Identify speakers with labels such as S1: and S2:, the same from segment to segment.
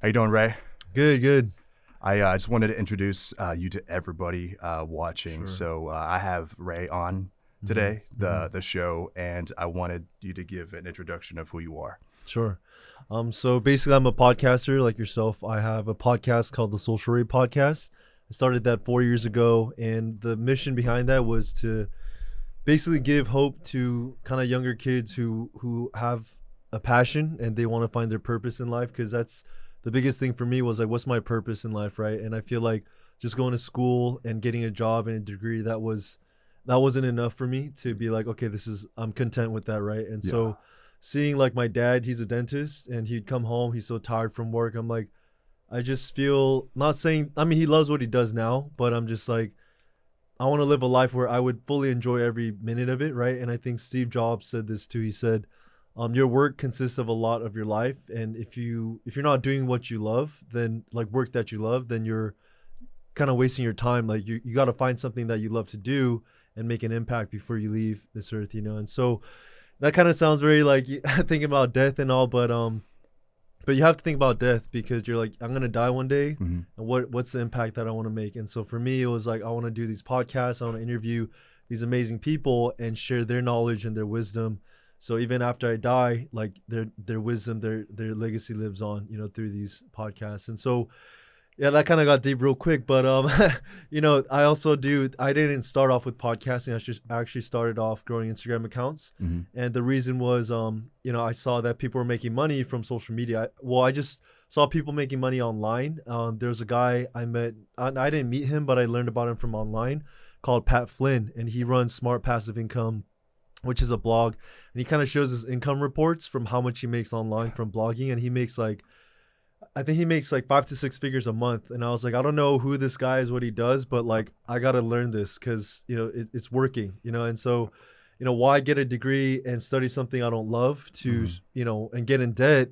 S1: How you doing, Ray?
S2: Good, good.
S1: I just wanted to introduce you to everybody watching.
S2: Sure.
S1: So I have Ray on
S2: hmm
S1: today, the show, and I wanted you to give an introduction of who you are.
S2: Sure. So basically, I'm a podcaster like yourself. I have a podcast called the Social Rate Podcast. I started that 4 years ago, and the mission behind that was to basically give hope to kind of younger kids who have a passion and they want to find their purpose in life. Because that's the biggest thing for me was like, what's my purpose in life, right? And I feel like just going to school and getting a job and a degree that wasn't enough for me to be like, okay, I'm content with that, right? And
S1: Yeah.
S2: so seeing like my dad, he's a dentist and he'd come home, he's so tired from work. I'm like, I just feel, not saying, I mean, he loves what he does now, but I'm just like, I want to live a life where I would fully enjoy every minute of it, right? And I think Steve Jobs said this too. He said, your work consists of a lot of your life, and if you're not doing what you love, then like work that you love, then you're kind of wasting your time. Like you got to find something that you love to do and make an impact before you leave this earth, you know. And so that kind of sounds very like thinking about death and all, but you have to think about death because you're like, I'm gonna die one day,
S1: hmm
S2: and what's the impact that I want to make? And so for me, it was like I want to do these podcasts, I want to interview these amazing people and share their knowledge and their wisdom. So even after I die, like their wisdom, their legacy lives on, you know, through these podcasts. And so yeah, that kind of got deep real quick, but I didn't start off with podcasting. I actually started off growing Instagram accounts.
S1: hmm
S2: And the reason was I saw that people were making money from social media. I just saw people making money online. There's a guy I met. I didn't meet him, but I learned about him from online, called Pat Flynn, and he runs Smart Passive Income, which is a blog, and he kind of shows his income reports from how much he makes online from blogging, and I think he makes like 5 to 6 figures a month. And I was like, I don't know who this guy is, what he does, but like, I got to learn this because, it's working, And so, why get a degree and study something I don't love
S1: hmm
S2: and get in debt,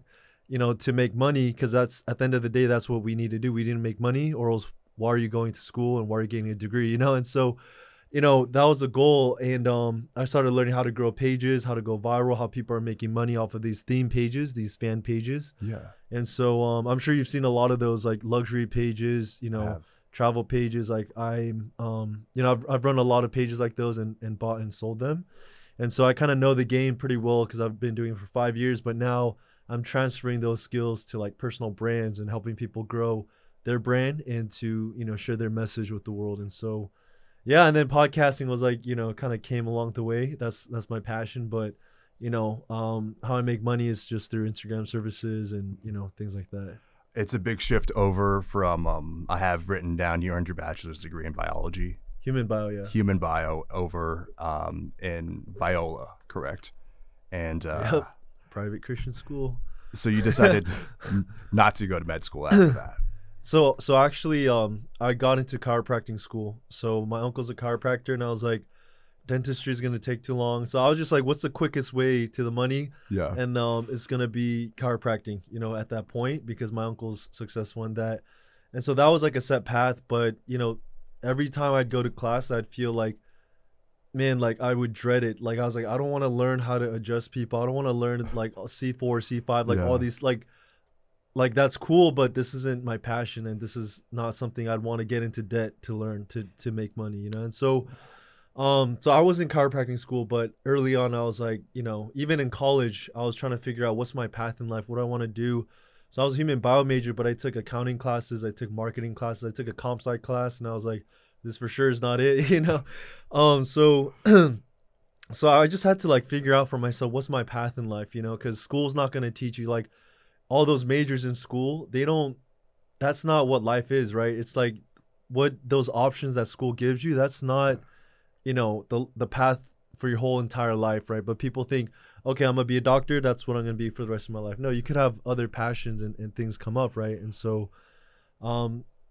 S2: to make money? Cause that's at the end of the day, that's what we need to do. We didn't make money, or else why are you going to school and why are you getting a degree, And so, that was a goal. And I started learning how to grow pages, how to go viral, how people are making money off of these theme pages, these fan pages.
S1: Yeah.
S2: And so I'm sure you've seen a lot of those like luxury pages,
S1: I have.
S2: travel pages. Like I've run a lot of pages like those and bought and sold them. And so I kind of know the game pretty well because I've been doing it for 5 years. But now I'm transferring those skills to like personal brands and helping people grow their brand and to, share their message with the world. And so, yeah. And then podcasting was like, kind of came along the way. That's my passion. But how I make money is just through Instagram services and, things like that.
S1: It's a big shift over from, I have written down you earned your bachelor's degree in biology,
S2: Human bio, yeah.
S1: human bio, over in Biola, correct? And
S2: Yep. Private Christian school.
S1: so you decided not to go to med school after that.
S2: So actually, I got into chiropractic school. So my uncle's a chiropractor, and I was like, dentistry is gonna take too long. So I was just like, what's the quickest way to the money?
S1: Yeah.
S2: And it's gonna be chiropractic, at that point because my uncle's successful in that. And so that was like a set path. But every time I'd go to class, I'd feel like, man, like I would dread it. Like I was like, I don't want to learn how to adjust people. I don't want to learn like C4, C5, like
S1: Yeah.
S2: all these like that's cool, but this isn't my passion, and this is not something I'd want to get into debt to learn to make money, And so so I was in chiropractic school, but early on I was like, even in college, I was trying to figure out what's my path in life, what do I want to do. So I was a human bio major, but I took accounting classes, I took marketing classes, I took a comp sci class, and I was like, this for sure is not it, So so I just had to like figure out for myself what's my path in life, because school's not going to teach you like all those majors in school. That's not what life is, right? It's like what those options that school gives you, that's not the path for your whole entire life, right? But people think, okay, I'm gonna be a doctor, that's what I'm gonna be for the rest of my life. No, you could have other passions and things come up, right? And so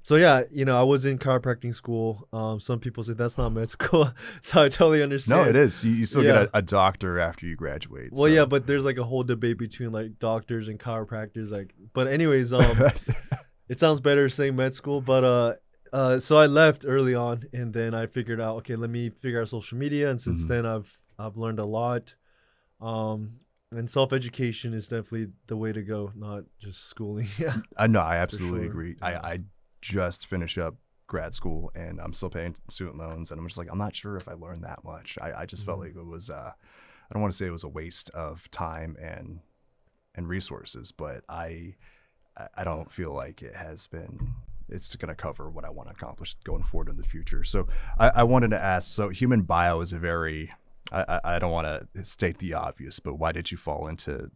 S2: yeah, I was in chiropractic school. Some people say that's not med school. So I totally understand.
S1: No, it is. You still
S2: Yeah.
S1: get a doctor after you graduate.
S2: Well, yeah, but there's like a whole debate between like doctors and chiropractors, like, but anyways, it sounds better saying med school, but so I left early on, and then I figured out, okay, let me figure out social media, and since
S1: Mhm.
S2: then I've learned a lot. And self-education is definitely the way to go, not just schooling. Yeah,
S1: I know, I
S2: for
S1: absolutely
S2: sure.
S1: agree.
S2: Yeah.
S1: I just finished up grad school and I'm still paying student loans, and I'm just like, I'm not sure if I learned that much. I just felt
S2: Mhm.
S1: like it was I don't want to say it was a waste of time and resources, but I don't feel like it's going to cover what I want to accomplish going forward in the future. So I wanted to ask, so human bio is a very, I don't want to state the obvious, but why did you fall into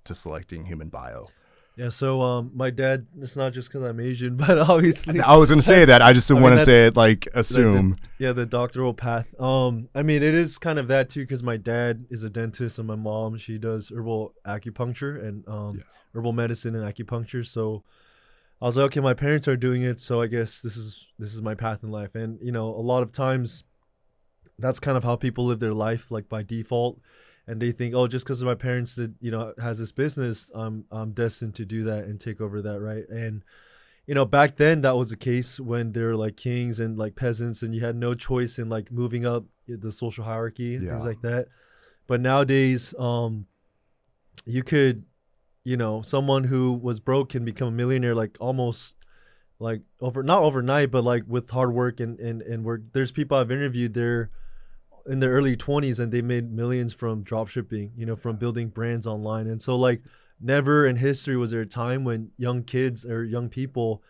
S1: to selecting human bio?
S2: Yeah, so my dad, it's not just because I'm Asian, but obviously
S1: I was going to say
S2: that's,
S1: that. I just
S2: I
S1: didn't
S2: mean,
S1: want to say
S2: that's
S1: it like
S2: the
S1: assume.
S2: yeah, the doctoral path. I mean, it is kind of that too, because my dad is a dentist and my mom, she does herbal acupuncture and
S1: Yeah.
S2: herbal medicine and acupuncture. So I was like, okay, my parents are doing it, so I guess this is my path in life. And a lot of times that's kind of how people live their life, like by default, and they think, oh, just because my parents did, has this business, I'm destined to do that and take over that, right? And back then that was the case when they were like kings and like peasants, and you had no choice in like moving up the social hierarchy and things
S1: Yeah.
S2: like that. But nowadays, you could, someone who was broke can become a millionaire like almost like over not overnight, but like with hard work and work. There's people I've interviewed there in their early 20s and they made millions from drop shipping, from building brands online. And so like never in history was there a time when young kids or young people,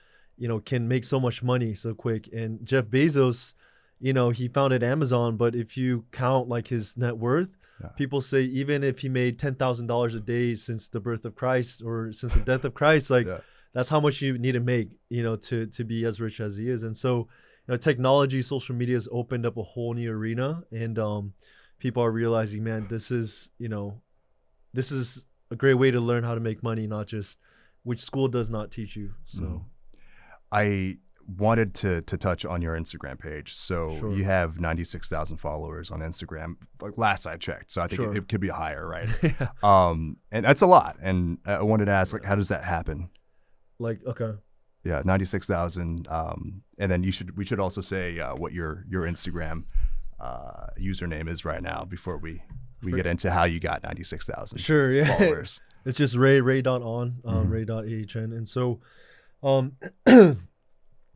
S2: can make so much money so quick. And Jeff Bezos, he founded Amazon, but if you count like his net worth,
S1: Yeah.
S2: people say even if he made $10,000 a day since the birth of Christ or since the death of Christ, like
S1: Yeah.
S2: that's how much you need to make, to be as rich as he is. And so technology, social media has opened up a whole new arena, and people are realizing, man, this is a great way to learn how to make money, not just which school does not teach you.
S1: Mhm.
S2: So
S1: I wanted to touch on your Instagram page. So
S2: sure,
S1: you have 96,000 followers on Instagram, like last I checked. So I think
S2: sure,
S1: it could be higher, right?
S2: yeah,
S1: And that's a lot. And I wanted to ask, like, how does that happen?
S2: like okay,
S1: Yeah, 96,000. And then we should also say what your Instagram username is right now before we
S2: For,
S1: get into how you got 96,000
S2: sure, yeah,
S1: followers.
S2: it's just Ray dot on
S1: Mhm.
S2: Ray dot ahn, and so um.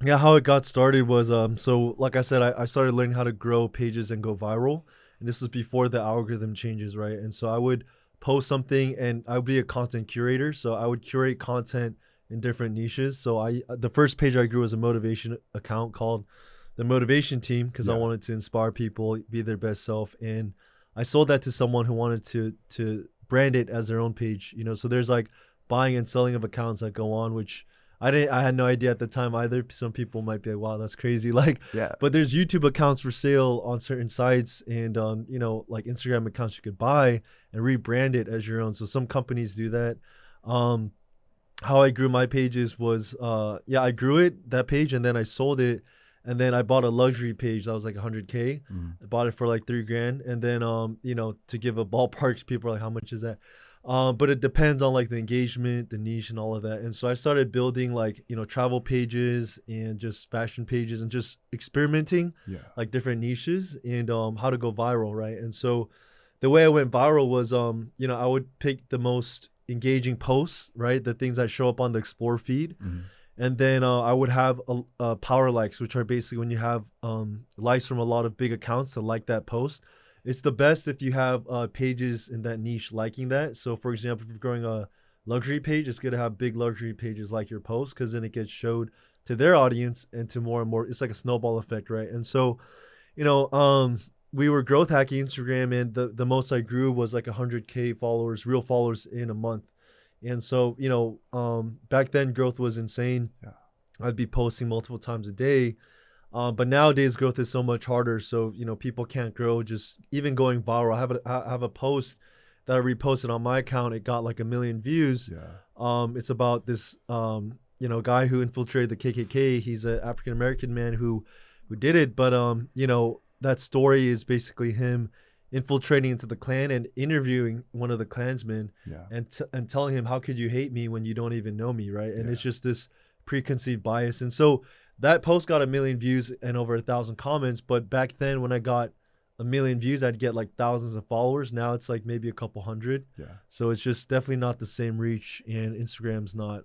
S2: Yeah, how it got started was so like I said, I started learning how to grow pages and go viral. And this was before the algorithm changes, right? And so I would post something and I would be a content curator. So I would curate content in different niches. So the first page I grew was a motivation account called the Motivation Team because I
S1: Yeah.
S2: wanted to inspire people, be their best self. And I sold that to someone who wanted to brand it as their own page, So there's like buying and selling of accounts that go on, which I had no idea at the time either. Some people might be like, wow, that's crazy. Like,
S1: Yeah.
S2: but there's YouTube accounts for sale on certain sites and on, like Instagram accounts you could buy and rebrand it as your own. So some companies do that. Um, how I grew my pages was I grew that page, and then I sold it, and then I bought a luxury page that was like 100K.
S1: Mm.
S2: I bought it for like 3 grand, and then to give a ballpark, people are like, how much is that? But it depends on like the engagement, the niche, and all of that. And so I started building like travel pages and just fashion pages and just experimenting
S1: Yeah.
S2: like different niches and how to go viral, right? And so the way I went viral was I would pick the most engaging posts, right? The things that show up on the explore feed.
S1: Mhm.
S2: And then I would have power likes, which are basically when you have likes from a lot of big accounts that like that post. It's the best if you have pages in that niche liking that. So, for example, if you're growing a luxury page, it's good to have big luxury pages like your post because then it gets showed to their audience and to more and more. It's like a snowball effect, right? And so, we were growth hacking Instagram, and the most I grew was like 100K followers, real followers in a month. And so, back then growth was insane.
S1: Yeah.
S2: I'd be posting multiple times a day. But nowadays growth is so much harder. So, people can't grow just even going viral. I have a post that I reposted on my account. It got like 1 million views.
S1: Yeah.
S2: It's about this, guy who infiltrated the KKK. He's an African American man who did it. But, that story is basically him infiltrating into the Klan and interviewing one of the Klansmen
S1: Yeah.
S2: and telling him, how could you hate me when you don't even know me, right? And
S1: Yeah.
S2: it's just this preconceived bias. And so that post got 1 million views and over 1,000 comments. But back then when I got a million views, I'd get like thousands of followers. Now it's like maybe a couple hundred.
S1: Yeah.
S2: So it's just definitely not the same reach, and Instagram's not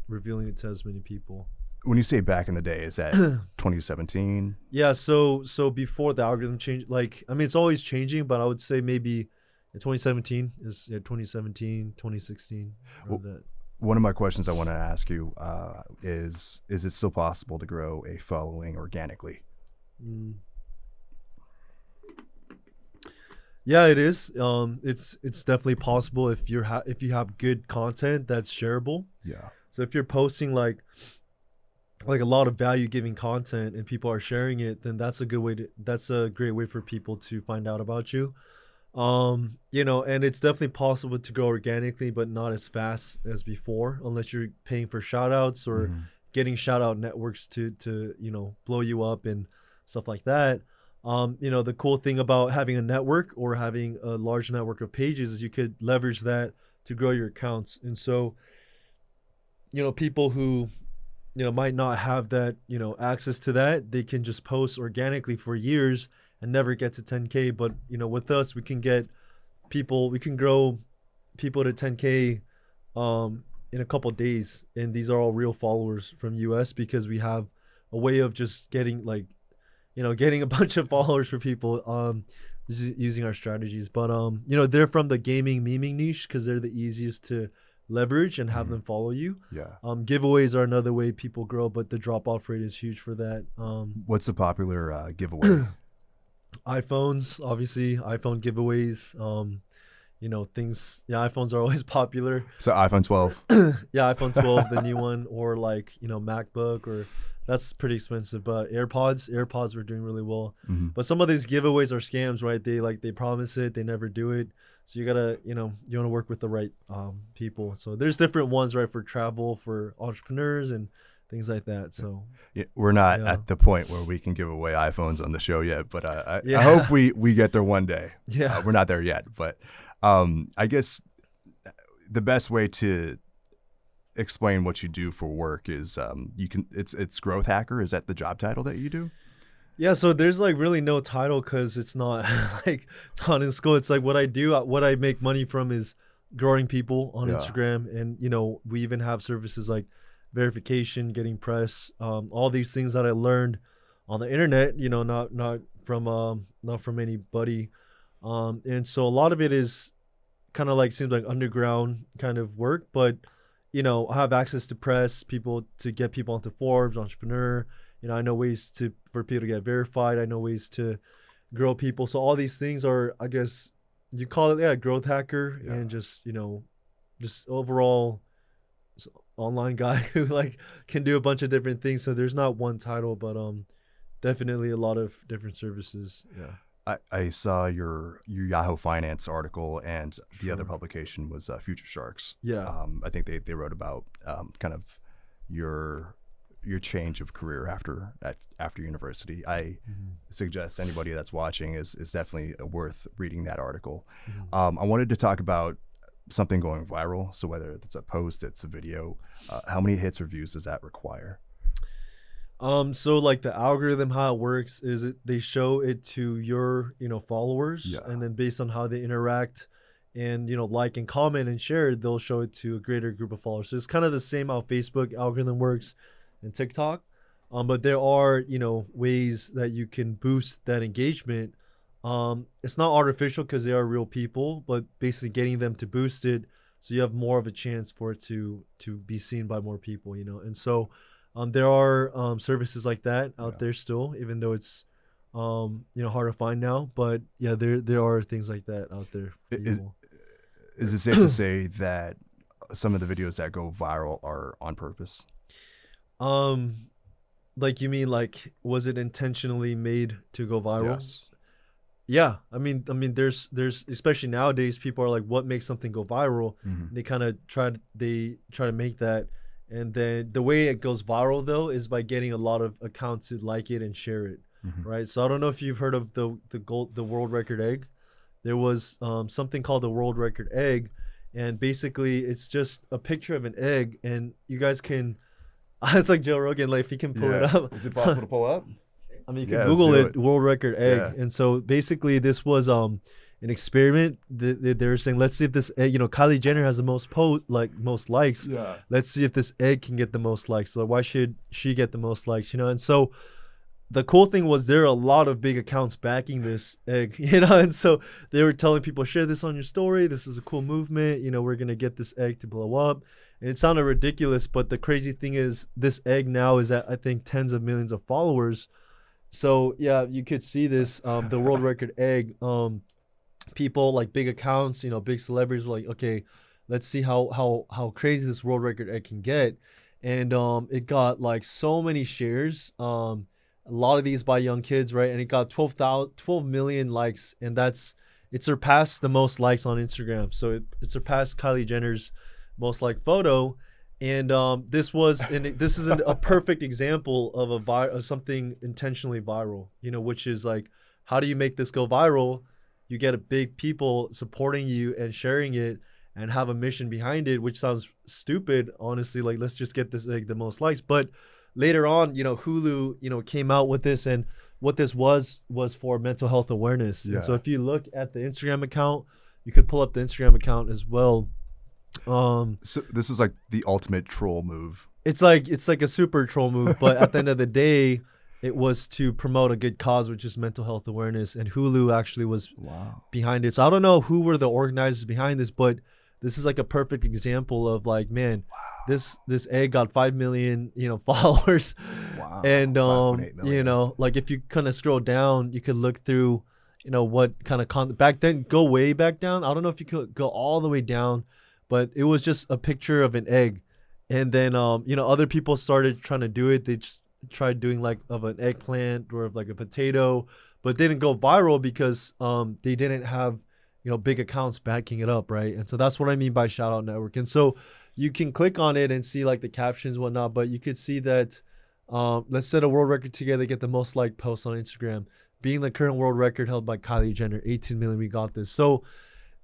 S2: revealing it to as many people.
S1: When you say back in the day, is that 2017?
S2: Yeah, so before the algorithm changed, like I mean it's always changing, but I would say maybe in 2017 is 2017, 2016.
S1: Well,
S2: that.
S1: one of my questions I want to ask you is it still possible to grow a following organically?
S2: Yeah, it is. It's definitely possible if if you have good content that's shareable.
S1: Yeah.
S2: So if you're posting like a lot of value giving content and people are sharing it, then that's a great way for people to find out about you. You know, and it's definitely possible to grow organically, but not as fast as before, unless you're paying for shout outs or getting shout out networks to, you know, blow you up and stuff like that. You know, the cool thing about having a network or having a large network of pages is you could leverage that to grow your accounts. And so, you know, people who, you know, might not have that, you know, access to that, they can just post organically for years and never get to 10K. But, you know, with us, we can grow people to 10K in a couple of days. And these are all real followers from US because we have a way of just getting getting a bunch of followers for people using our strategies. But, you know, they're from the gaming meming niche because they're the easiest to leverage and have them follow you.
S1: Yeah.
S2: Giveaways are another way people grow, but the drop off rate is huge for that.
S1: What's a popular giveaway?
S2: iPhones, obviously, iPhone giveaways. You know, things. Yeah, iPhones are always popular.
S1: So iPhone 12.
S2: Yeah, iPhone 12, the new one, or like, you know, MacBook, or that's pretty expensive. But AirPods were doing really well. But some of these giveaways are scams, right? They promise it, they never do it. So you gotta, you know, you want to work with the right people. So there's different ones, right, for travel, for entrepreneurs, and things like that. So
S1: Yeah, we're not at the point where we can give away iPhones on the show yet, but I hope we get there one day.
S2: Yeah,
S1: we're not there yet, but I guess the best way to explain what you do for work is it's growth hacker. Is that the job title that you do?
S2: Yeah, so there's like really no title because it's not like taught in school. It's like what I do, what I make money from is growing people on Instagram. And, you know, we even have services like verification, getting press, all these things that I learned on the internet, you know, not from anybody. And so a lot of it is kind of like seems like underground kind of work, but, you know, I have access to press, people to get people onto Forbes, Entrepreneur. You know, I know ways for people to get verified. I know ways to grow people. So all these things are, I guess, you call it, growth hacker, and just, you know, just overall online guy who like can do a bunch of different things. So there's not one title, but definitely a lot of different services. Yeah.
S1: I saw your Yahoo Finance article, and the other publication was Future Sharks.
S2: Yeah.
S1: I think they wrote about kind of your change of career after university. I suggest anybody that's watching is definitely worth reading that article. I wanted to talk about something going viral. So whether it's a post, it's a video, how many hits or views does that require?
S2: So like the algorithm, how it works is they show it to your, you know, followers, and then based on how they interact and, you know, like and comment and share, they'll show it to a greater group of followers. So it's kind of the same how Facebook algorithm works and TikTok. But there are, you know, ways that you can boost that engagement. It's not artificial because they are real people, but basically getting them to boost it so you have more of a chance for it to be seen by more people, you know. And so there are services like that out there still, even though it's you know, hard to find now. But yeah, there are things like that out there.
S1: Is it safe to say that some of the videos that go viral are on purpose?
S2: Like you mean like was it intentionally made to go viral?
S1: Yes.
S2: Yeah, I mean, there's especially nowadays, people are like, what makes something go viral? They kind of try to make that, and then the way it goes viral though is by getting a lot of accounts to like it and share it, right? So I don't know if you've heard of the world record egg. There was something called the world record egg, and basically it's just a picture of an egg, and you guys can. It's like Joe Rogan, like if he can pull it up.
S1: Is it possible to pull up?
S2: I mean, you can
S1: Yeah, let's
S2: Google
S1: do
S2: it,
S1: it.
S2: world record egg.
S1: Yeah.
S2: And so basically, this was an experiment. They were saying, let's see if this egg, Kylie Jenner has the most likes.
S1: Yeah.
S2: Let's see if this egg can get the most likes. So why should she get the most likes? And so the cool thing was there are a lot of big accounts backing this egg, and so they were telling people, share this on your story. This is a cool movement. We're going to get this egg to blow up. And it sounded ridiculous, but the crazy thing is this egg now is at, I think, tens of millions of followers. So yeah, you could see this, the world record egg, people like big accounts, big celebrities were like, okay, let's see how crazy this world record egg can get. And it got like so many shares. A lot of these by young kids, right? And it got 12 million likes, and it surpassed the most likes on Instagram. So it surpassed Kylie Jenner's most liked photo. And this is a perfect example of something intentionally viral, which is like, how do you make this go viral? You get a big people supporting you and sharing it and have a mission behind it, which sounds stupid, honestly. Like, let's just get this egg the most likes. But later on, Hulu, came out with this, and what this was for mental health awareness.
S1: Yeah.
S2: And so if you look at the Instagram account, you could pull up the Instagram account as well.
S1: So this was like the ultimate troll move.
S2: It's like a super troll move, but at the end of the day, it was to promote a good cause, which is mental health awareness. And Hulu actually was behind it. So I don't know who were the organizers behind this, but this is like a perfect example of like, man, this egg got 5 million, followers.
S1: Wow.
S2: And
S1: 5.8 million.
S2: like if you kind of scroll down, you could look through, what kind of content back then. Go way back down. I don't know if you could go all the way down, but it was just a picture of an egg. And then other people started trying to do it. They just tried doing like of an eggplant or of like a potato, but didn't go viral because they didn't have big accounts backing it up, right? And so that's what I mean by shout out network. And so you can click on it and see like the captions and whatnot, but you could see that let's set a world record together, get the most liked post on Instagram, being the current world record held by Kylie Jenner, 18 million. We got this. So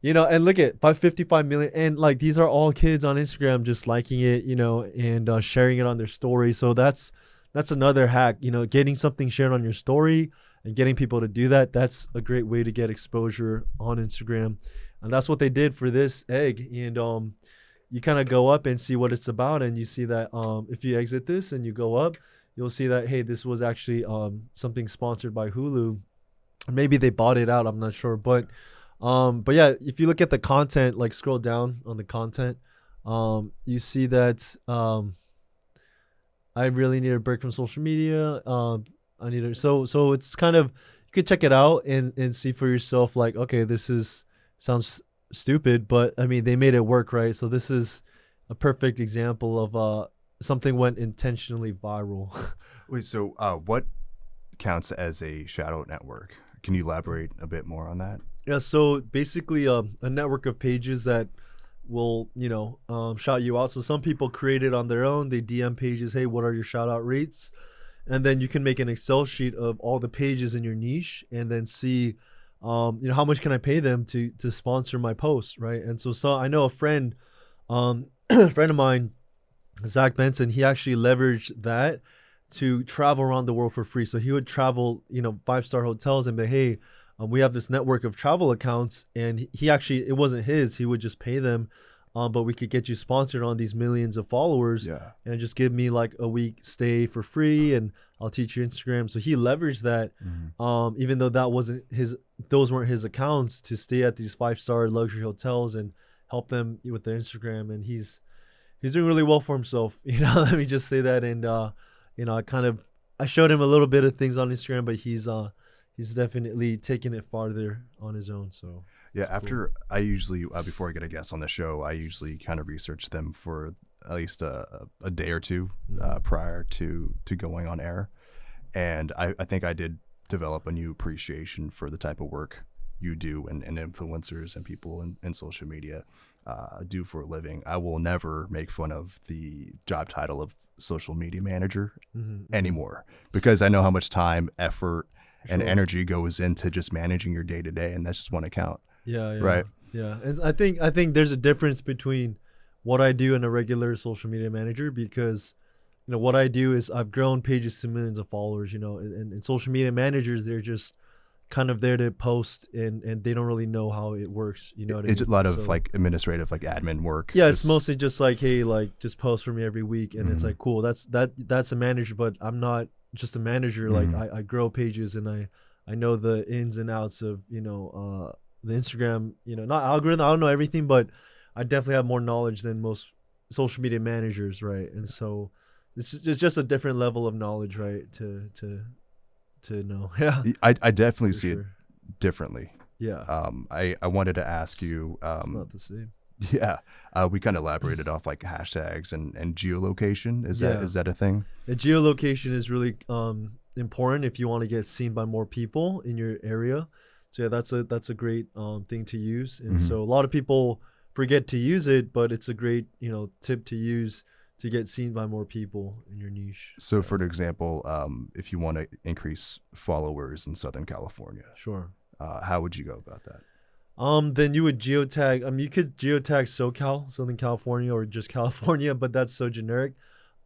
S2: and look at 555 million, and like these are all kids on Instagram just liking it, and sharing it on their story. So that's another hack, getting something shared on your story and getting people to do that. That's a great way to get exposure on Instagram. And that's what they did for this egg. And you kind of go up and see what it's about. And you see that if you exit this and you go up, you'll see that, hey, this was actually something sponsored by Hulu. Maybe they bought it out. I'm not sure. But yeah, if you look at the content, like scroll down on the content, you see that I really need a break from social media. I need to, so it's kind of, you could check it out and see for yourself, like, okay, sounds stupid, but I mean, they made it work, right? So this is a perfect example of something went intentionally viral.
S1: Wait, so what counts as a shadow network? Can you elaborate a bit more on that?
S2: Yeah, so basically a network of pages that will shout you out. So some people create it on their own. They DM pages, hey, what are your shout out rates? And then you can make an Excel sheet of all the pages in your niche and then see how much can I pay them to sponsor my posts, right? And so I know a friend a friend of mine, Zach Benson, he actually leveraged that to travel around the world for free. So he would travel 5-star hotels and be, hey, we have this network of travel accounts, and he actually, it wasn't his, he would just pay them, but we could get you sponsored on these millions of followers, and just give me like a week stay for free, and I'll teach you Instagram. So he leveraged that, even though those weren't his accounts, to stay at these 5-star luxury hotels and help them with their Instagram. And he's doing really well for himself, let me just say that. And I showed him a little bit of things on Instagram, but he's definitely taking it farther on his own. So
S1: yeah, after cool. I usually before I get a guest on the show, I usually kind of research them for at least a day or two prior to going on air, and I think I did develop a new appreciation for the type of work you do and influencers and people in social media do for a living. I will never make fun of the job title of social media manager anymore, because I know how much time, effort, and energy goes into just managing your day to day, and that's just one account.
S2: Yeah.
S1: Right.
S2: Yeah. And I think there's a difference between what I do and a regular social media manager, because what I do is I've grown pages to millions of followers, and social media managers, they're just kind of there to post and they don't really know how it works. You know what I
S1: It's a
S2: mean?
S1: lot of
S2: So
S1: like administrative, like admin work.
S2: yeah, it's mostly just like, hey, like just post for me every week. And it's
S1: Mhm.
S2: like, cool. That's a manager, but I'm not just a manager. Like
S1: Mhm.
S2: I grow pages and I know the ins and outs of, the Instagram, not algorithm. I don't know everything, but I definitely have more knowledge than most social media managers. Right. And so it's just a different level of knowledge, right. To know. Yeah,
S1: I definitely
S2: for
S1: see it
S2: sure.
S1: differently.
S2: Yeah.
S1: I wanted to ask you,
S2: It's not the same.
S1: yeah, we kind of elaborated off like hashtags and geolocation.
S2: Yeah.
S1: Is that a thing?
S2: The geolocation is really important if you want to get seen by more people in your area. So yeah, that's a great thing to use. And
S1: Mhm.
S2: so a lot of people forget to use it, but it's a great tip to use to get seen by more people in your niche.
S1: So,
S2: Yeah,
S1: for an example, if you want to increase followers in Southern California,
S2: sure.
S1: how would you go about that?
S2: Then you would geotag. You could geotag SoCal, Southern California, or just California, but that's so generic.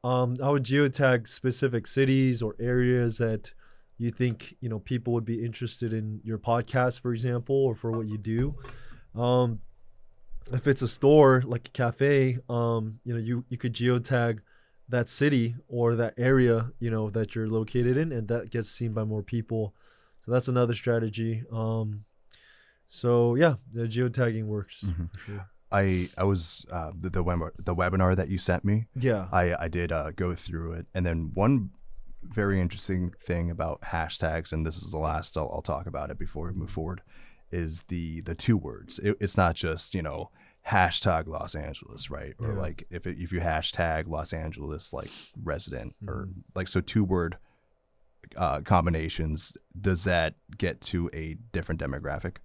S2: I would geotag specific cities or areas that you think people would be interested in your podcast, for example, or for what you do. Um, if it's a store like a cafe, you could geotag that city or that area that you're located in, and that gets seen by more people. So that's another strategy. So yeah, the geotagging works
S1: Hmm.
S2: for sure.
S1: I was the webinar that you sent me.
S2: Yeah.
S1: I did go through it, and then one very interesting thing about hashtags, and this is the last I'll talk about it before we move forward, is the two words. It's not just hashtag Los Angeles, right? Or
S2: Yeah.
S1: like if you hashtag Los Angeles like resident or
S2: Mhm.
S1: like so two word combinations. Does that get to a different demographic?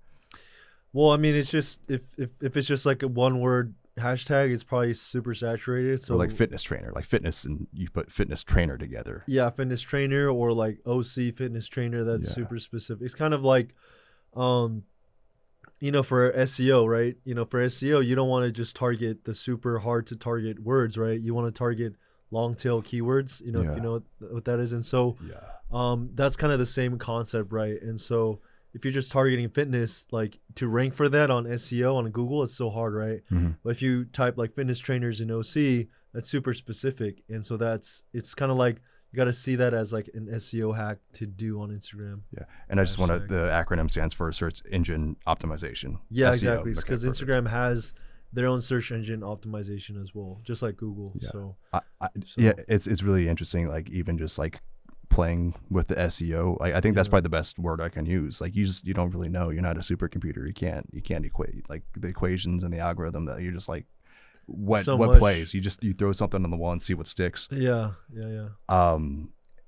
S2: Well, I mean, it's just if it's just like a one word hashtag, it's probably super saturated.
S1: Or like
S2: So
S1: fitness trainer, like fitness, and you put fitness trainer together.
S2: yeah, fitness trainer or like OC fitness trainer, that's
S1: Yeah.
S2: super specific. It's kind of like, um, for SEO, right? For SEO, you don't want to just target the super hard to target words, right? You want to target long tail keywords. If you
S1: Yeah.
S2: know what that is, and so
S1: Yeah.
S2: that's kind of the same concept, right? And so if you're just targeting fitness, like to rank for that on SEO on Google, it's so hard, right?
S1: Hmm.
S2: But if you type like fitness trainers in OC, that's super specific, and so it's kind of like you got to see that as like an SEO hack to do on Instagram.
S1: Yeah. And I just want to,
S2: Hashtag.
S1: the acronym stands for search engine optimization.
S2: Yeah,
S1: SEO.
S2: exactly.
S1: Okay,
S2: Because
S1: perfect.
S2: Instagram has their own search engine optimization as well, just like Google.
S1: Yeah.
S2: So so
S1: Yeah, it's really interesting. Like even just like playing with the SEO. I think that's
S2: yeah.
S1: probably the best word I can use. Like you don't really know. You're not a supercomputer. You can't equate like the equations and the algorithm. That you're just like
S2: So
S1: what
S2: much.
S1: plays. You throw something on the wall and see what sticks.
S2: Yeah, yeah, yeah.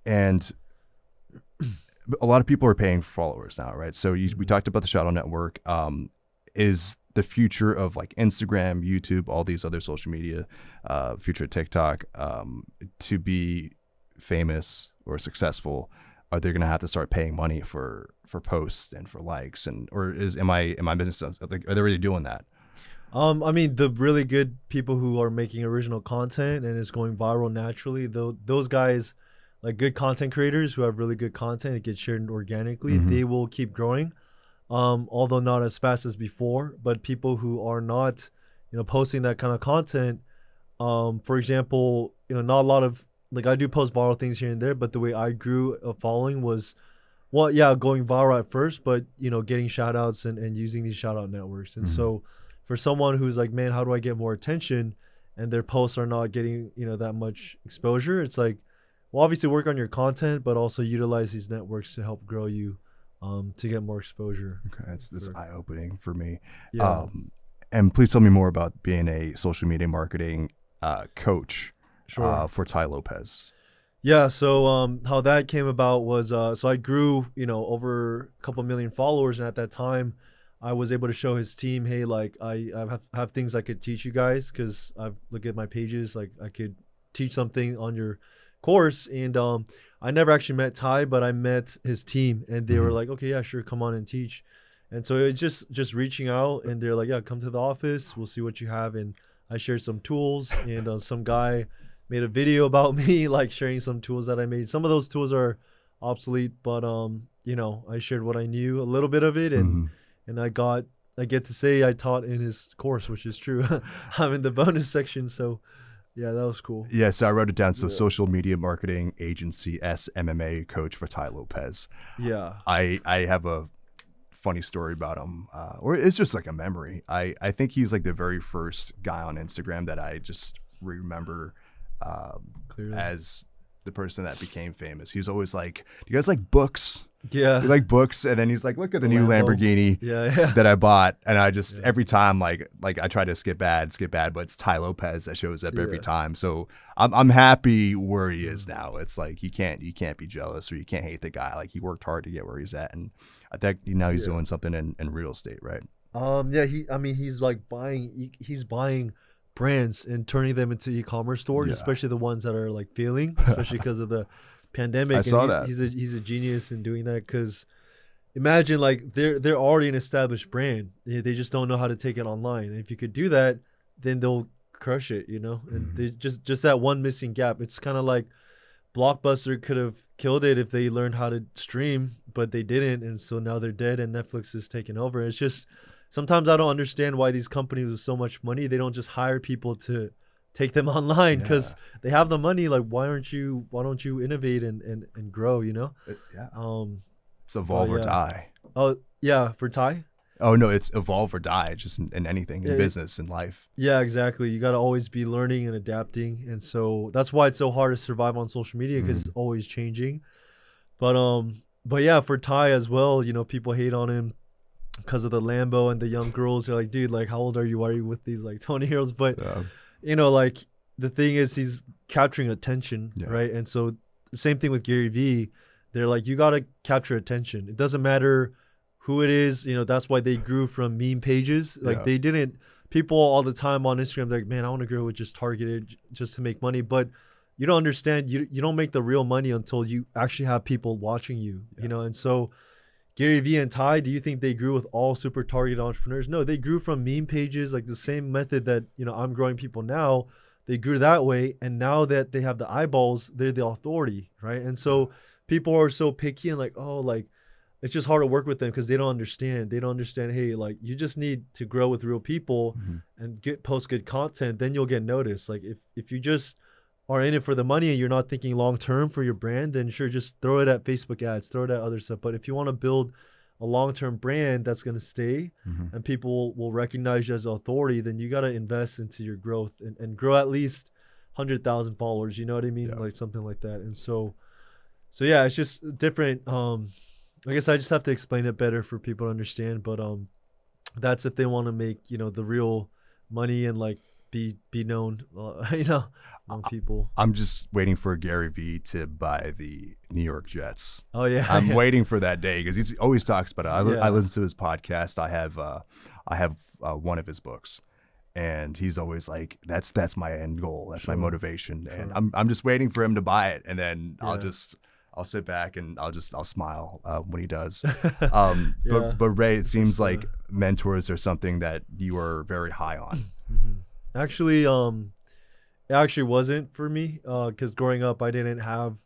S1: And a lot of people are paying for followers now, right? So we talked about the Shadow Network. Is the future of like Instagram, YouTube, all these other social media, future TikTok, to be famous or successful, are they going to have to start paying money for posts and for likes, and or am I business, like, are they really doing that?
S2: I mean, the really good people who are making original content and it's going viral naturally, though, those guys, like good content creators who have really good content, it gets shared organically.
S1: Mhm.
S2: They will keep growing, although not as fast as before. But people who are not, posting that kind of content, for example, not a lot of like I do post viral things here and there, but the way I grew a following was, well, yeah, going viral at first, but getting shout outs and using these shout out networks. And
S1: Mhm.
S2: so for someone who's like, man, how do I get more attention? And their posts are not getting, that much exposure. It's like, well, obviously work on your content, but also utilize these networks to help grow you, to get more exposure.
S1: Okay, that's
S2: For-
S1: eye opening for me.
S2: Yeah.
S1: And please tell me more about being a social media marketing coach
S2: Sure.
S1: for Ty Lopez.
S2: Yeah, so how that came about was so I grew, over a couple million followers, and at that time, I was able to show his team, hey, like I have things I could teach you guys because I've look at my pages, like I could teach something on your course, and I never actually met Ty, but I met his team, and they were
S1: Mhm.
S2: like, okay, yeah, sure, come on and teach, and so it's just reaching out, and they're like, yeah, come to the office, we'll see what you have, and I shared some tools, and some guy made a video about me, like sharing some tools that I made. Some of those tools are obsolete, but you know, I shared what I knew, a little bit of it,
S1: Mm-hmm.
S2: and I get to say I taught in his course, which is true. I'm in the bonus section, so yeah, that was cool.
S1: Yeah, so I wrote it down. So
S2: Yeah.
S1: social media marketing agency MMA coach for Ty Lopez.
S2: Yeah.
S1: I have a funny story about him, or it's just like a memory. I think he was like the very first guy on Instagram that I just remember
S2: Clearly.
S1: as the person that became famous. He was always like, "Do you guys like books?
S2: Yeah.
S1: You like books?" And then he's like, "Look at the new
S2: Lambo.
S1: Lamborghini
S2: Yeah.
S1: that I bought." And I just
S2: Yeah.
S1: every time like I try to skip bad, but it's Ty Lopez that shows up every
S2: Yeah.
S1: time. So I'm happy where he is now. It's like you can't be jealous or you can't hate the guy. Like he worked hard to get where he's at, and I think now he's
S2: Yeah.
S1: doing something in real estate, right?
S2: Yeah, he's like he's buying brands and turning them into e-commerce stores,
S1: Yeah.
S2: especially the ones that are like failing, especially because of the pandemic.
S1: I
S2: And
S1: saw that.
S2: He's a genius in doing that, because imagine like they're already an established brand. They just don't know how to take it online. And if you could do that, then they'll crush it, you know? And they just that one missing gap. It's kind of like Blockbuster could have killed it if they learned how to stream, but they didn't, and so now they're dead and Netflix is taking over. It's just sometimes I don't understand why these companies with so much money, they don't just hire people to take them online, because they have the money. Like why don't you innovate and grow, you know?
S1: Yeah.
S2: Um
S1: It's evolve or
S2: yeah.
S1: die.
S2: oh yeah, for Ty?
S1: Oh no, it's evolve or die, just in anything, in
S2: Yeah,
S1: business, in life.
S2: Yeah, exactly. You got to always be learning and adapting, and so that's why it's so hard to survive on social media, because it's always changing. But yeah, for Ty as well, you know, people hate on him because of the Lambo and the young girls. They're like, dude, like how old are you? Why are you with these like 20-year-olds? But you know, like the thing is, he's capturing attention,
S1: Yeah.
S2: right? And so the same thing with Gary Vee. They're like, you got to capture attention. It doesn't matter who it is. You know, that's why they grew from meme pages. Like they didn't, people all the time on Instagram, like, man, I want to grow with just targeted just to make money. But you don't understand, you don't make the real money until you actually have people watching you, you know? And so Gary Vee and Ty, do you think they grew with all super targeted entrepreneurs? No, they grew from meme pages, like the same method that, you know, I'm growing people now. They grew that way. And now that they have the eyeballs, they're the authority, right? And so people are so picky and like, oh, like, it's just hard to work with them because they don't understand. They don't understand, hey, like you just need to grow with real people and post good content, then you'll get noticed. Like if you just are in it for the money and you're not thinking long term for your brand, then sure, just throw it at Facebook ads, throw it at other stuff. But if you want to build a long-term brand that's going to stay and people will recognize you as authority, then you got to invest into your growth and grow at least 100,000 followers. You know what I mean? Like something like that. And so yeah, it's just different. I guess I just have to explain it better for people to understand, but that's if they want to make, you know, the real money and like be known, you know, among people.
S1: I'm just waiting for Gary Vee to buy the New York Jets.
S2: Oh yeah,
S1: I'm waiting for that day because he always talks about it. I listen to his podcast. I have one of his books, and he's always like, "That's my end goal. That's my motivation." And I'm just waiting for him to buy it, and then I'll sit back and I'll smile when he does. But Ray, it seems like mentors are something that you are very high on.
S2: Actually, it actually wasn't for me because growing up, I didn't have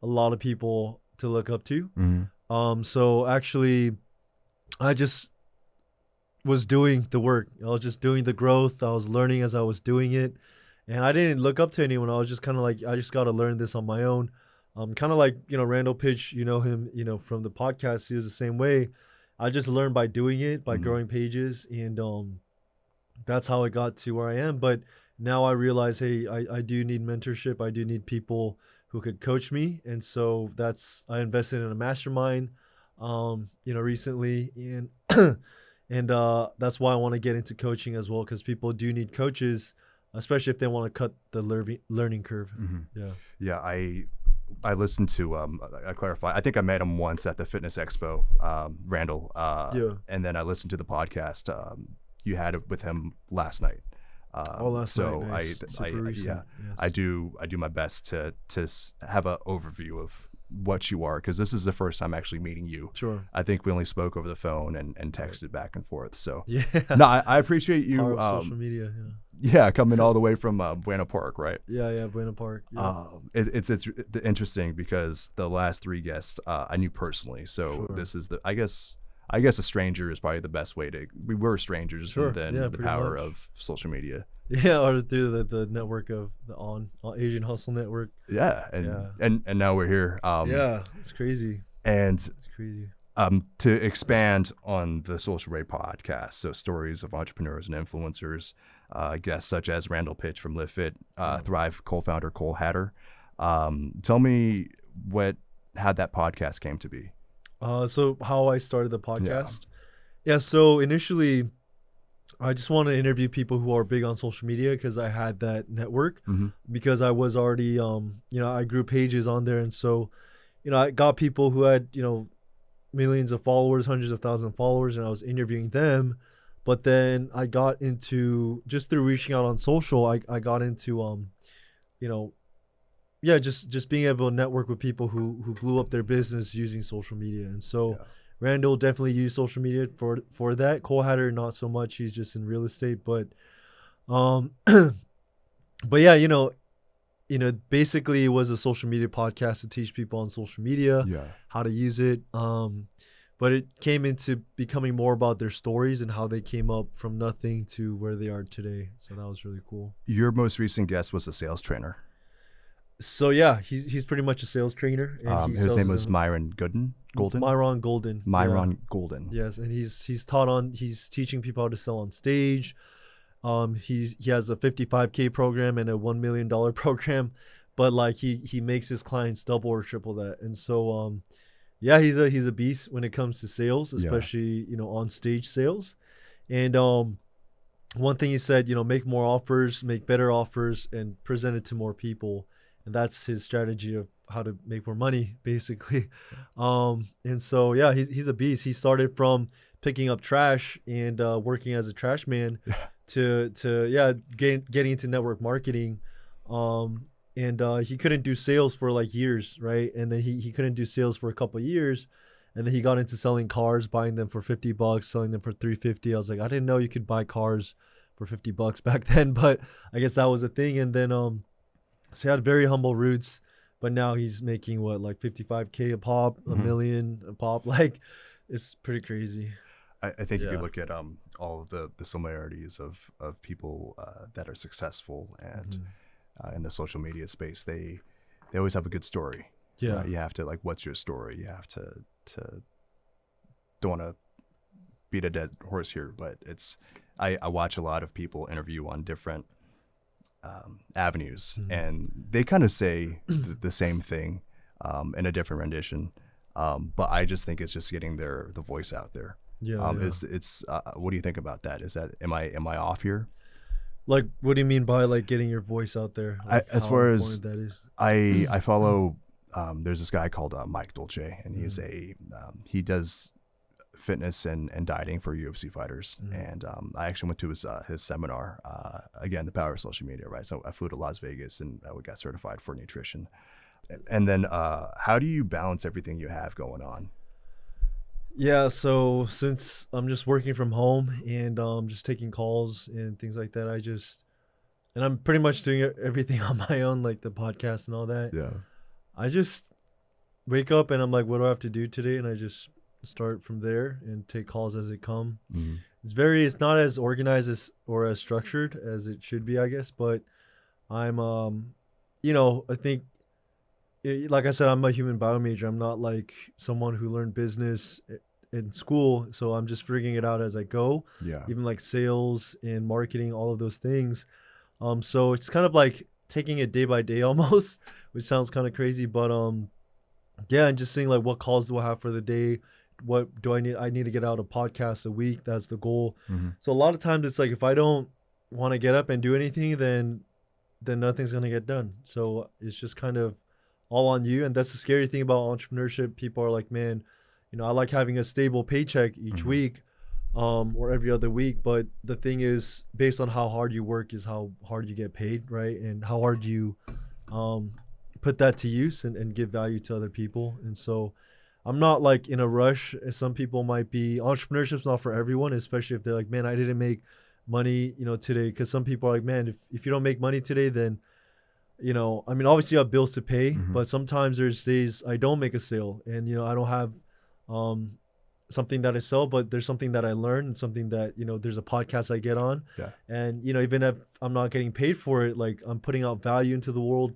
S2: a lot of people to look up to. So actually, I just was doing the work. I was just doing the growth. I was learning as I was doing it. And I didn't look up to anyone. I was just kind of like, I just got to learn this on my own. Kind of like, you know, Randall Pitch, you know him, you know, from the podcast. He was the same way. I just learned by doing it, by growing pages. And that's how I got to where I am. But now I realize, hey, I do need mentorship. I do need people who could coach me. And so I invested in a mastermind, you know, recently. And and that's why I want to get into coaching as well, because people do need coaches, especially if they want to cut the learning curve.
S1: Yeah, I listened to I clarify. I think I met him once at the Fitness Expo, Randall. And then I listened to the podcast you had with him last night.
S2: Last night. Nice.
S1: I do my best to have an overview of what you are, because this is the first time actually meeting you.
S2: Sure.
S1: I think we only spoke over the phone and texted back and forth. So
S2: yeah.
S1: no, I appreciate you.
S2: Social media.
S1: Yeah, coming all the way from Buena Park, right?
S2: Yeah, Buena Park. Yeah,
S1: It's interesting because the last three guests I knew personally. So
S2: sure,
S1: this is I guess a stranger is probably the best way to. We were strangers, and
S2: sure. Yeah,
S1: then the
S2: pretty
S1: power
S2: much.
S1: of social media.
S2: Yeah, or through the network of the on Asian Hustle Network.
S1: Yeah,
S2: Yeah,
S1: and now we're here.
S2: yeah, it's crazy.
S1: And
S2: It's crazy.
S1: to expand on the Social Ray podcast, so stories of entrepreneurs and influencers, guests such as Randall Pitch from LiftFit, Thrive co-founder Cole Hatter. Tell me how that podcast came to be.
S2: So how I started the
S1: Yeah.
S2: podcast? Yeah, so initially I just want to interview people who are big on social media because I had that network
S1: Mm-hmm.
S2: because I was already I grew pages on there, and so I got people who had millions of followers, hundreds of thousands of followers, and I was interviewing them. But then I got into, just through reaching out on social, I got into you know yeah, just being able to network with people who blew up their business using social media. And so
S1: Yeah.
S2: Randall definitely used social media for that. Cole Hatter not so much. He's just in real estate, but um but yeah, basically it was a social media podcast to teach people on social media
S1: Yeah.
S2: how to use it. But it came into becoming more about their stories and how they came up from nothing to where they are today. So that was really cool.
S1: Your most recent guest was a sales trainer.
S2: So yeah, he's pretty much a sales trainer, and he
S1: His
S2: sells
S1: name
S2: his
S1: was
S2: own.
S1: Myron Golden.
S2: Myron Golden. Yeah.
S1: Myron Golden.
S2: Yes, and he's teaching people how to sell on stage. He has a 55K program and a $1 million program, but like he makes his clients double or triple that. And so yeah, he's a beast when it comes to sales,
S1: Yeah.
S2: especially on stage sales. And one thing he said, make more offers, make better offers, and present it to more people. And that's his strategy of how to make more money, basically. And so yeah, he's a beast. He started from picking up trash and working as a trash man
S1: Yeah.
S2: to yeah, getting into network marketing. And he couldn't do sales for like years, right? And then he couldn't do sales for a couple of years. And then he got into selling cars, buying them for $50, selling them for $350. I was like, I didn't know you could buy cars for $50 back then, but I guess that was a thing. And then so he had very humble roots, but now he's making what, like 55K a pop, a
S1: Mhm.
S2: million a pop. Like, it's pretty crazy.
S1: I think if you
S2: Yeah.
S1: look at all of the similarities of people that are successful and
S2: Mhm.
S1: in the social media space, they always have a good story.
S2: Yeah.
S1: You have to, like, what's your story? You have to don't want to beat a dead horse here, but I watch a lot of people interview on different avenues,
S2: Mhm.
S1: and they kind of say the same thing in a different rendition. But I just think it's just getting the voice out there.
S2: Yeah. Yeah.
S1: It's what do you think about that? Is that am I off here?
S2: Like, what do you mean by like getting your voice out there? Like,
S1: As
S2: how
S1: far as
S2: important that is.
S1: I follow, there's this guy called Mike Dolce, and he's
S2: Mm-hmm.
S1: he does fitness and dieting for UFC fighters.
S2: Mhm.
S1: And I actually went to his seminar. Again, the power of social media, right? So I flew to Las Vegas and we got certified for nutrition. And then how do you balance everything you have going on?
S2: Yeah, so since I'm just working from home and just taking calls and things like that, and I'm pretty much doing everything on my own, like the podcast and all that.
S1: Yeah.
S2: I just wake up and I'm like, what do I have to do today? And I just start from there and take calls as they come.
S1: Mhm.
S2: It's not as organized or as structured as it should be, I guess, but I'm I think like I said, I'm a human bio major. I'm not like someone who learned business in school, so I'm just figuring it out as I go.
S1: Yeah.
S2: Even like sales and marketing, all of those things. So it's kind of like taking it day by day almost, which sounds kind of crazy, but yeah, and just seeing like what calls do I have for the day, what do I need? I need to get out a podcast a week. That's the goal.
S1: Mhm.
S2: So a lot of times it's like if I don't want to get up and do anything, then nothing's gonna get done. So it's just kind of all on you, and that's the scary thing about entrepreneurship. People are like, man, I like having a stable paycheck each
S1: Mhm.
S2: week, or every other week. But the thing is, based on how hard you work, is how hard you get paid, right? And how hard you put that to use and give value to other people. And so I'm not like in a rush as some people might be. Entrepreneurship's not for everyone, especially if they're like, man, I didn't make money, today. Because some people are like, man, if you don't make money today, then, I mean, obviously you have bills to pay,
S1: Mhm.
S2: but sometimes there's days I don't make a sale, and I don't have um something that I sell, but there's something that I learn and something that, there's a podcast I get on.
S1: Yeah.
S2: And, even if I'm not getting paid for it, like I'm putting out value into the world,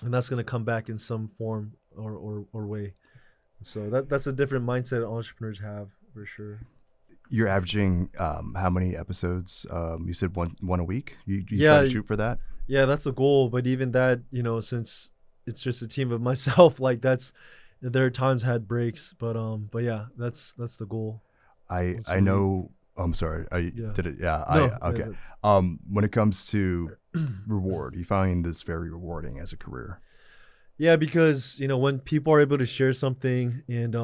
S2: and that's going to come back in some form or way. So that's a different mindset entrepreneurs have for sure.
S1: You're averaging how many episodes? You said one a week. You try
S2: Yeah.
S1: to shoot for that?
S2: Yeah, that's a goal. But even that, since it's just a team of myself, like there are times I had breaks, but yeah, that's the goal. Once a
S1: I
S2: week.
S1: know. I'm sorry. I
S2: Yeah.
S1: did it. Yeah.
S2: No,
S1: Okay. When it comes to reward, you find this very rewarding as a career.
S2: yeah, because when people are able to share something and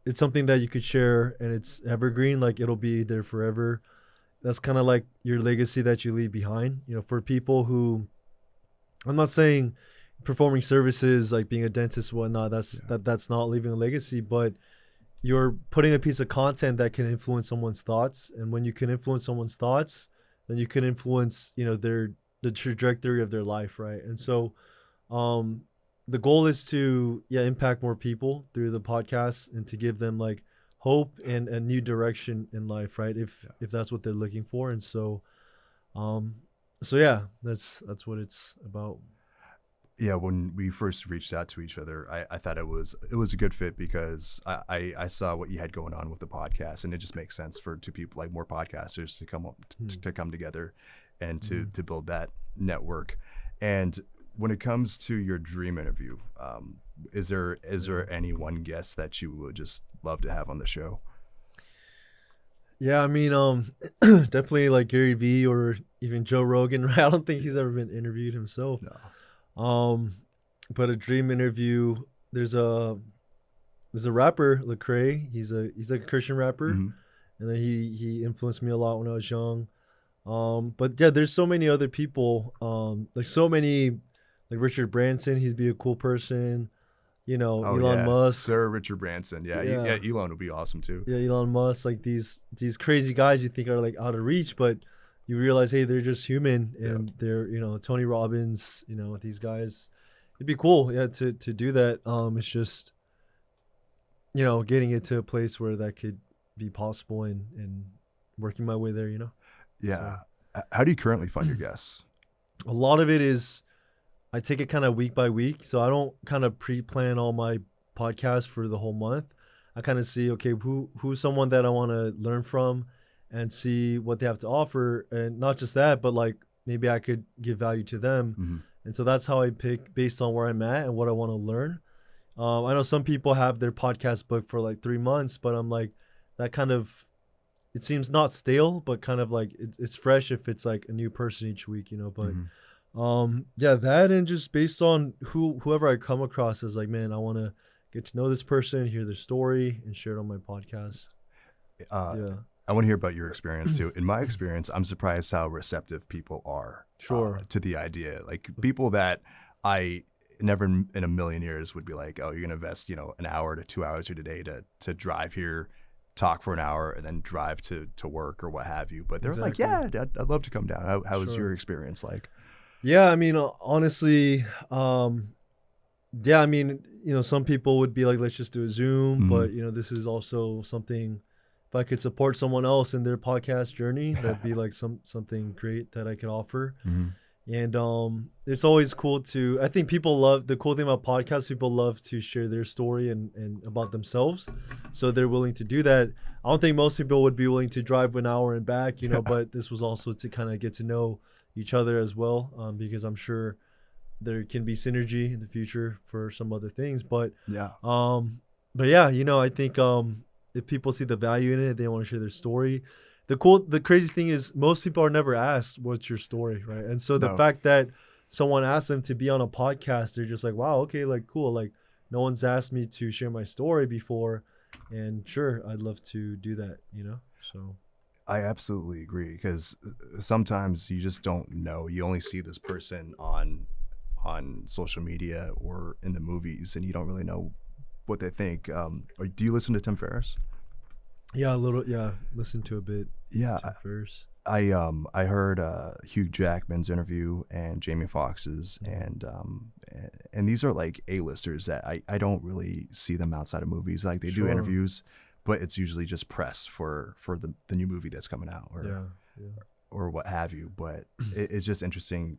S2: it's something that you could share and it's evergreen, like it'll be there forever. That's kind of like your legacy that you leave behind. For people who, I'm not saying performing services like being a dentist and whatnot, that's not leaving a legacy, but you're putting a piece of content that can influence someone's thoughts. And when you can influence someone's thoughts, then you can influence, the trajectory of their life, right? And so the goal is to impact more people through the podcast and to give them like hope and a new direction in life, right? If that's what they're looking for. And so yeah, that's what it's about.
S1: Yeah, when we first reached out to each other, I thought it was a good fit because I saw what you had going on with the podcast, and it just makes sense for two people like more podcasters to come up to come together and to build that network. And when it comes to your dream interview, is there any one guest that you would just love to have on the show?
S2: Yeah, I mean, definitely like Gary Vee or even Joe Rogan. Right? I don't think he's ever been interviewed himself.
S1: No.
S2: But a dream interview. There's a rapper, Lecrae. He's a Christian rapper,
S1: Mm-hmm.
S2: and then he influenced me a lot when I was young. But yeah, there's so many other people. Like so many, like Richard Branson. He'd be a cool person. Elon Musk.
S1: Sir Richard Branson. Yeah,
S2: Yeah.
S1: Elon would be awesome too.
S2: Yeah, Elon Musk. Like these crazy guys you think are like out of reach, but you realize, hey, they're just human, and they're Tony Robbins. These guys. It'd be cool, yeah, to do that. It's just getting it to a place where that could be possible and working my way there.
S1: Yeah. So. How do you currently find your guests?
S2: A lot of it is I take it kind of week by week. So I don't kind of pre-plan all my podcasts for the whole month. I kind of see, okay, who's someone that I want to learn from and see what they have to offer. And not just that, but like maybe I could give value to them.
S1: Mm-hmm.
S2: And so that's how I pick based on where I'm at and what I want to learn. I know some people have their podcast booked for like 3 months, but I'm like, that kind of, it seems not stale, but kind of like it's fresh if it's like a new person each week, but yeah, that, and just based on whoever I come across is like, man, I want to get to know this person, hear their story, and share it on my podcast.
S1: I want to hear about your experience too. In my experience, I'm surprised how receptive people are to the idea. Like people that I never in a million years would be like, oh, you're going to invest, an hour to 2 hours of your day to drive here, talk for an hour, and then drive to work or what have you. But they're like, yeah, I'd love to come down. How was your experience like?
S2: Yeah, I mean, honestly, yeah, I mean, some people would be like, let's just do a Zoom, but this is also something, if I could support someone else in their podcast journey, that'd be like something great that I could offer. And it's always cool I think people love, the cool thing about podcasts, people love to share their story and about themselves. So they're willing to do that. I don't think most people would be willing to drive an hour and back, but this was also to kind of get to know each other as well, because I'm sure there can be synergy in the future for some other things. But
S1: yeah,
S2: I think if people see the value in it, they want to share their story. The crazy thing is most people are never asked what's your story, right? And so the fact that someone asked them to be on a podcast, they're just like, wow, okay, like cool, like no one's asked me to share my story before, and sure, I'd love to do that, So
S1: I absolutely agree, because sometimes you just don't know. You only see this person on social media or in the movies, and you don't really know what they think. Do you listen to Tim Ferriss?
S2: Yeah, a little. Yeah, listen to a bit.
S1: Yeah,
S2: Tim Ferriss.
S1: I heard Hugh Jackman's interview and Jamie Foxx's, and these are like A-listers that I don't really see them outside of movies. Like they do
S2: Sure.
S1: interviews, but it's usually just press for the new movie that's coming out or what have you. But it's just interesting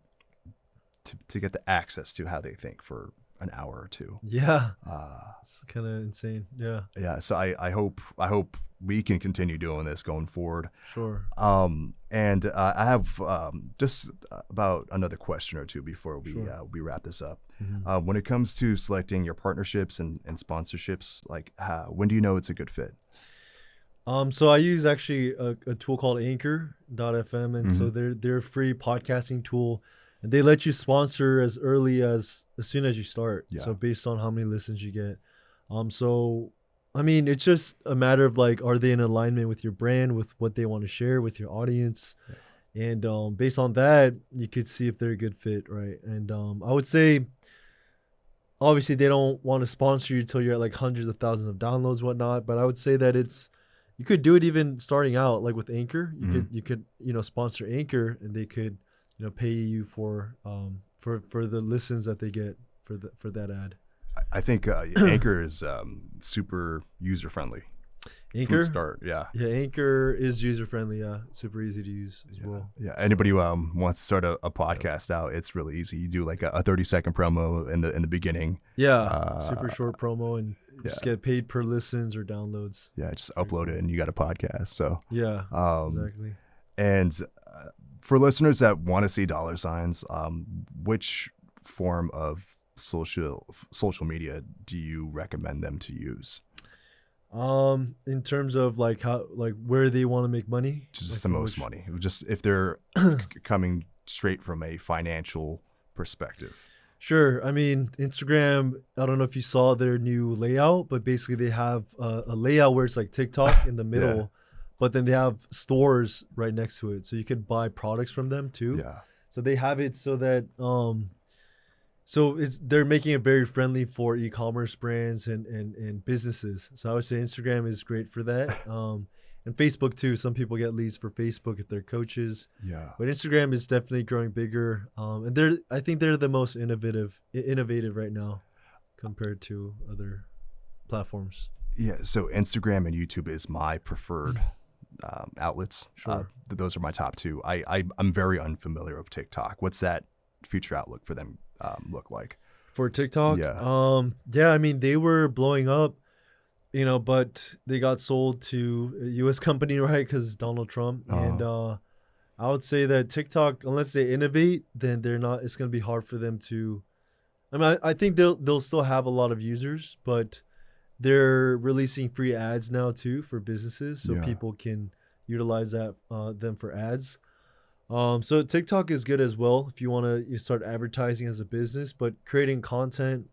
S1: to get the access to how they think for an hour or two.
S2: Yeah. It's kind of insane. Yeah.
S1: Yeah. So I hope we can continue doing this going forward.
S2: Sure.
S1: And I have just about another question or two before we wrap this up. When it comes to selecting your partnerships and sponsorships, like when do you know it's a good fit?
S2: So I use actually a tool called Anchor.fm, and so they're a free podcasting tool, and they let you sponsor as early as soon as you start.
S1: Yeah.
S2: So based on how many listens you get. So I mean, it's just a matter of like, are they in alignment with your brand, with what they want to share with your audience? Yeah. And based on that, you could see if they're a good fit, right? And I would say, obviously, they don't want to sponsor you until you're at like hundreds of thousands of downloads, whatnot. But I would say that you could do it even starting out, like with Anchor. You could sponsor Anchor, and they could pay you for the listens that they get for that ad.
S1: I think Anchor is super user friendly.
S2: Anchor?
S1: Start, yeah.
S2: Yeah, Anchor is user friendly. Yeah, super easy to use as well.
S1: Yeah, anybody who wants to start a podcast out, it's really easy. You do like a 30-second promo in the beginning.
S2: Yeah, super short promo, and just get paid per listens or downloads.
S1: Yeah, just upload it and you got a podcast. So
S2: yeah, exactly.
S1: And for listeners that want to see dollar signs, which form of social media do you recommend them to use?
S2: In terms of like where they want to make money,
S1: just
S2: like
S1: the most money, just if they're coming straight from a financial perspective.
S2: Sure. I mean, Instagram, I don't know if you saw their new layout, but basically they have a layout where it's like TikTok in the middle, but then they have stores right next to it, so you could buy products from them too.
S1: Yeah.
S2: So they have it so that they're making it very friendly for e-commerce brands and businesses. So I would say Instagram is great for that. And Facebook too. Some people get leads for Facebook if they're coaches.
S1: Yeah.
S2: But Instagram is definitely growing bigger. And I think they're the most innovative right now compared to other platforms.
S1: Yeah. So Instagram and YouTube is my preferred outlets.
S2: Sure.
S1: Those are my top two. I'm very unfamiliar with TikTok. What's that future outlook for them look like?
S2: For TikTok?
S1: Yeah.
S2: I mean, they were blowing up, but they got sold to a U.S. company, right? Because Donald Trump. And I would say that TikTok, unless they innovate, then it's going to be hard for them to. I mean, I think they'll still have a lot of users, but they're releasing free ads now too for businesses, so people can utilize them for ads. So TikTok is good as well if you want to start advertising as a business, but creating content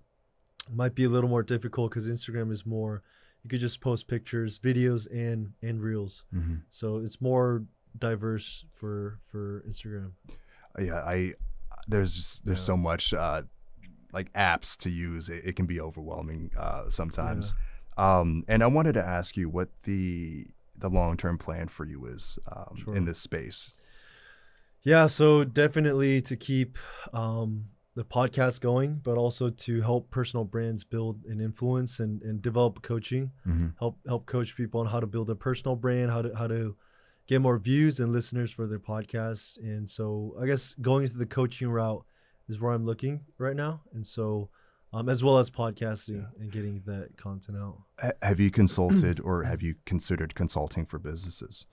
S2: might be a little more difficult because Instagram is more, you could just post pictures, videos, and reels. Mm-hmm. So it's more diverse for Instagram.
S1: Yeah, there's so much like apps to use. It can be overwhelming sometimes. Yeah. And I wanted to ask you what the long-term plan for you is in this space.
S2: Yeah, so definitely to keep the podcast going, but also to help personal brands build an influence and develop coaching, help coach people on how to build a personal brand, how to get more views and listeners for their podcast. And so I guess going into the coaching route is where I'm looking right now. And so as well as podcasting and getting that content out.
S1: Have you consulted or have you considered consulting for businesses?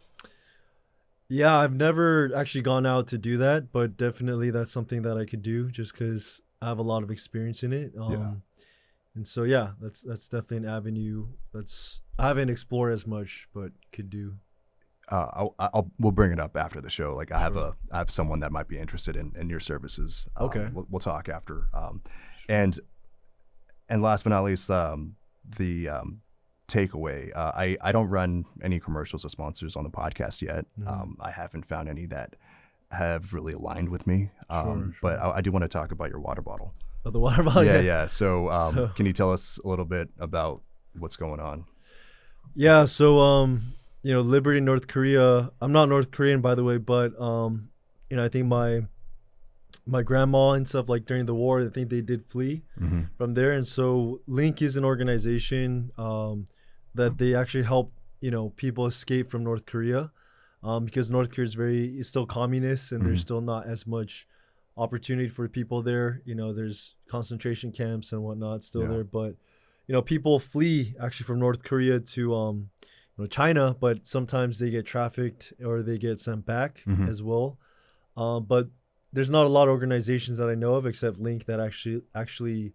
S2: Yeah, I've never actually gone out to do that, but definitely that's something that I could do just because I have a lot of experience in it. And so, that's definitely an avenue I haven't explored as much, but could do.
S1: We'll bring it up after the show. Like I have someone that might be interested in your services.
S2: Okay.
S1: We'll talk after. And last but not least, the takeaway. I don't run any commercials or sponsors on the podcast yet. I haven't found any that have really aligned with me. Sure. But I do want to talk about your water bottle.
S2: Oh, the water bottle?
S1: Yeah. So can you tell us a little bit about what's going on?
S2: Yeah. So Liberty, North Korea. I'm not North Korean, by the way, but I think my grandma and stuff, like during the war, I think they did flee
S1: Mm-hmm.
S2: from there. And so Link is an organization that they actually help people escape from North Korea, because North Korea is still communist, and
S1: Mm-hmm.
S2: there's still not as much opportunity for people there. There's concentration camps and whatnot still
S1: Yeah.
S2: there, but people flee actually from North Korea to China, but sometimes they get trafficked or they get sent back
S1: Mhm.
S2: as well. But there's not a lot of organizations that I know of except Link that actually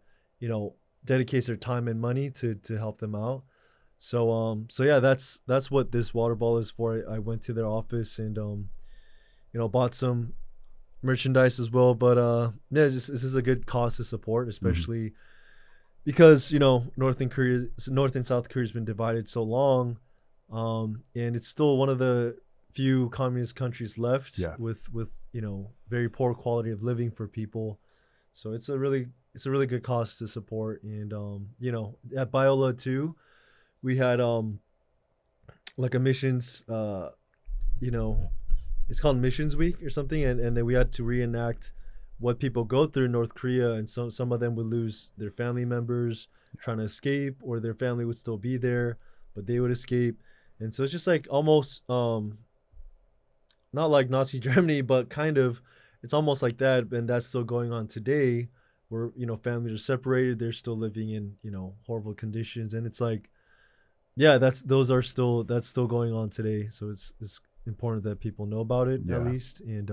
S2: dedicates their time and money to help them out. So yeah, that's what this water ball is for. I went to their office and bought some merchandise as well. But yeah, this is a good cause to support, especially because North and South Korea has been divided so long, and it's still one of the few communist countries left
S1: Yeah.
S2: with very poor quality of living for people. So it's a really good cause to support. And at Biola too, we had like a missions it's called Missions Week or something, and then we had to reenact what people go through in North Korea, and some of them would lose their family members trying to escape, or their family would still be there, but they would escape. And so it's just like almost not like Nazi Germany, but kind of it's almost like that, and that's still going on today, where families are separated, they're still living in horrible conditions, and it's like, yeah, that's still going on today. So it's important that people know about it
S1: Yeah.
S2: at least, and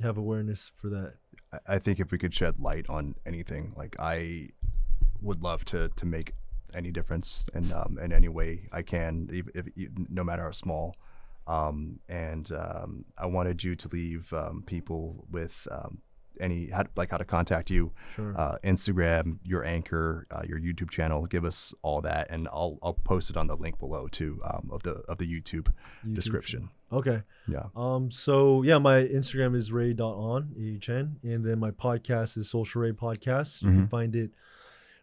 S2: have awareness for that.
S1: I think if we could shed light on anything, like I would love to make any difference in any way I can, if no matter how small. I wanted you to leave people with how to contact you,
S2: Sure.
S1: Instagram, your Anchor, your YouTube channel. Give us all that, and I'll post it on the link below too, of the YouTube description.
S2: Okay.
S1: Yeah.
S2: So yeah, my Instagram is ray.on, AHN, and then my podcast is Social Ray Podcast. You can find it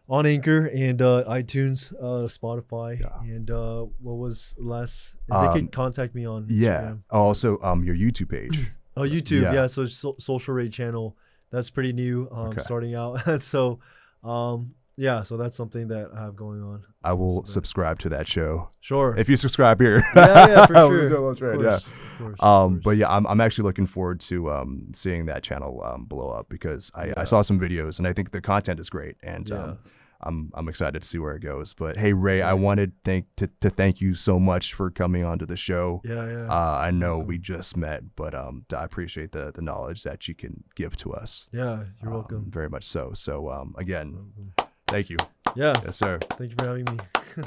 S2: on Anchor and iTunes, Spotify,
S1: Yeah.
S2: and what was last? And they can contact me on
S1: Yeah.
S2: Instagram.
S1: Also, your YouTube page.
S2: Oh, YouTube.
S1: Yeah.
S2: Yeah. So it's Social Ray channel. That's pretty new.
S1: Okay.
S2: Starting out. So, yeah. So that's something that I have going on.
S1: I will
S2: So
S1: subscribe to that show
S2: Sure.
S1: if you subscribe here.
S2: Yeah, for
S1: We'll
S2: sure.
S1: do a little trade,
S2: Of
S1: yeah.
S2: course, of course.
S1: But yeah, I'm actually looking forward to seeing that channel blow up, because I saw some videos and I think the content is great, and
S2: Yeah.
S1: I'm excited to see where it goes. But hey, Ray, I
S2: Sure.
S1: wanted to thank you so much for coming onto the show.
S2: Yeah.
S1: I know
S2: Welcome.
S1: we just met, but I appreciate the knowledge that you can give to us.
S2: Yeah. You're welcome.
S1: Very much so. So again,
S2: Welcome.
S1: thank you.
S2: Yeah.
S1: Yes, sir.
S2: Thank you for having me.